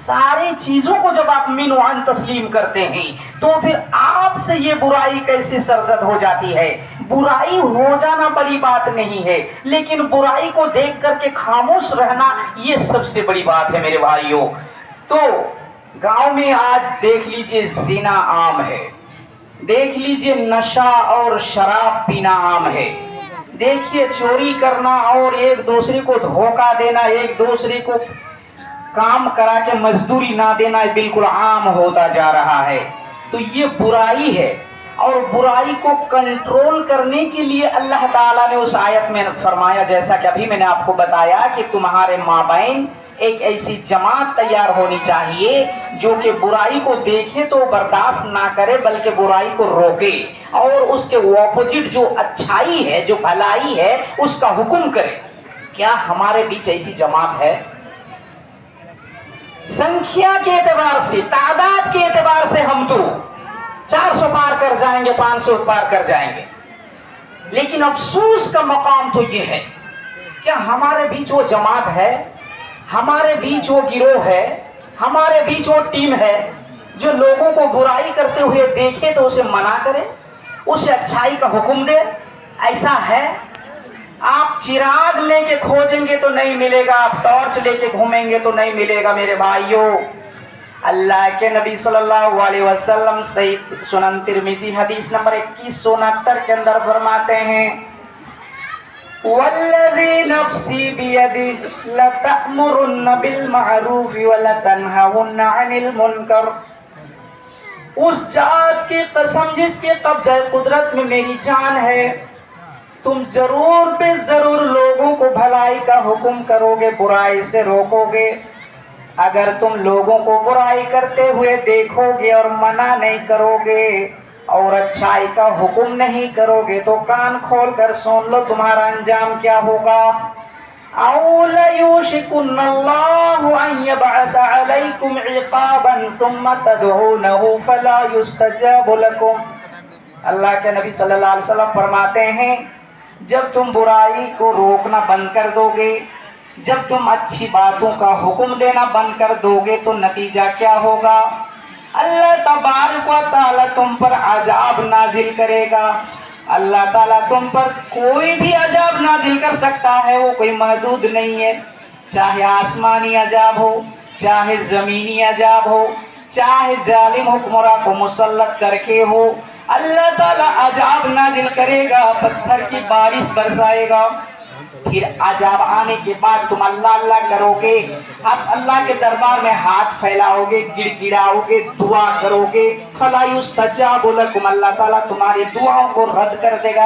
सारी चीजों को जब आप मिनवान तस्लीम करते हैं तो फिर आपसे ये बुराई कैसे सरजद हो जाती है। बुराई हो जाना बड़ी बात नहीं है, लेकिन बुराई को देख करके खामोश रहना ये सबसे बड़ी बात है मेरे भाइयों। तो गांव में आज देख लीजिए जिना आम है, देख लीजिए नशा और शराब पीना आम है, देखिए चोरी करना और एक दूसरे को धोखा देना, एक दूसरे को काम करा के मजदूरी ना देना बिल्कुल आम होता जा रहा है। तो ये बुराई है, और बुराई को कंट्रोल करने के लिए अल्लाह ताला ने उस आयत में फरमाया, जैसा कि अभी मैंने आपको बताया, कि तुम्हारे माबैन एक ऐसी जमात तैयार होनी चाहिए जो कि बुराई को देखे तो बर्दाश्त ना करे बल्कि बुराई को रोके, और उसके ऑपोजिट जो अच्छाई है, जो भलाई है, उसका हुक्म करे। क्या हमारे बीच ऐसी जमात है? संख्या के एतबार से, तादाद के एतबार से हम तो 400 पार कर जाएंगे, 500 पार कर जाएंगे, लेकिन अफसोस का मकाम तो ये है, क्या हमारे बीच वो जमात है, हमारे बीच वो गिरोह है, हमारे बीच वो टीम है जो लोगों को बुराई करते हुए देखे तो उसे मना करे, उसे अच्छाई का हुक्म दे? ऐसा है? आप चिराग लेके खोजेंगे तो नहीं मिलेगा, आप टॉर्च लेके घूमेंगे तो नहीं मिलेगा मेरे भाइयों। अल्लाह के नबी सल्लल्लाहु अलैहि वसल्लम सही सुनन तिरमिजी हदीस नंबर 2169 के अंदर फरमाते हैं, वल्लज़ी नफ्सी बियदिही लतअमुरुन्न बिल मअरूफि व लतनहउन्न अनिल मुनकर। उस जात की कसम जिसके कब्ज़े कुदरत में मेरी जान है, तुम जरूर पे जरूर लोगों को भलाई का हुक्म करोगे, बुराई से रोकोगे। अगर तुम लोगों को बुराई करते हुए देखोगे और मना नहीं करोगे और अच्छाई का हुक्म नहीं करोगे तो कान खोल कर सुन लो तुम्हारा अंजाम क्या होगा। औ लयुशिकुन्नल्लाहु अन यबअस अलैकुम इक़ाबन सुम्मा तदऊनहु फला युस्तजाबु लकुम। अल्लाह के नबी सल्लल्लाहु अलैहि वसल्लम फरमाते हैं, जब तुम बुराई को रोकना बंद कर दोगे, जब तुम अच्छी बातों का हुक्म देना बंद कर दोगे तो नतीजा क्या होगा? अल्लाह तबारक व तआला तुम पर अजाब नाजिल करेगा। अल्लाह ताला तुम पर कोई भी अजाब नाजिल कर सकता है, वो कोई महदूद नहीं है, चाहे आसमानी अजाब हो, चाहे जमीनी अजाब हो, चाहे जालिम हुक्मरान को मुसल्लत करके हो, अल्लाह ताला अजाब नाजिल करेगा, पत्थर की बारिश बरसाएगा। फिर अजाब आने के बाद तुम अल्लाह अल्लाह करोगे, आप अल्लाह के दरबार में हाथ फैलाओगे, गिड़गिड़ाओगे, दुआ करोगे, फला युस्तजाबु लकुम, अल्लाह ताला तुम्हारी दुआओं को रद्द कर देगा।